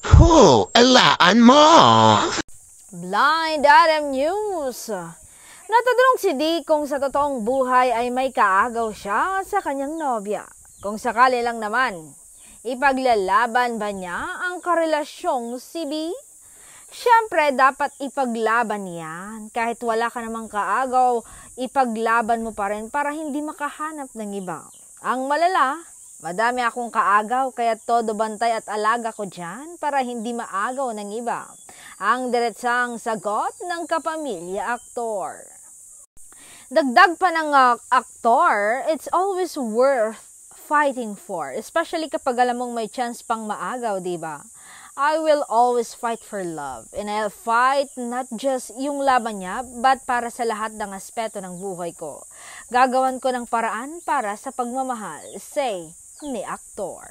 Alaan mo! Blind Item News. Natatanong si D kung sa totoong buhay ay may kaagaw siya sa kanyang nobya. Kung sakali lang naman, ipaglalaban ba niya ang karelasyong si B? Siyempre, dapat ipaglaban yan. Kahit wala ka namang kaagaw, ipaglaban mo pa rin para hindi makahanap ng iba. Ang malala, madami akong kaagaw kaya todo bantay at alaga ko dyan para hindi maagaw ng iba. Ang diretsang sagot ng kapamilya aktor. Dagdag pa ng aktor, it's always worth fighting for. Especially kapag alam mong may chance pang maagaw, diba? I will always fight for love. And I'll fight not just yung laban niya, but para sa lahat ng aspeto ng buhay ko. Gagawan ko ng paraan para sa pagmamahal, say ni aktor.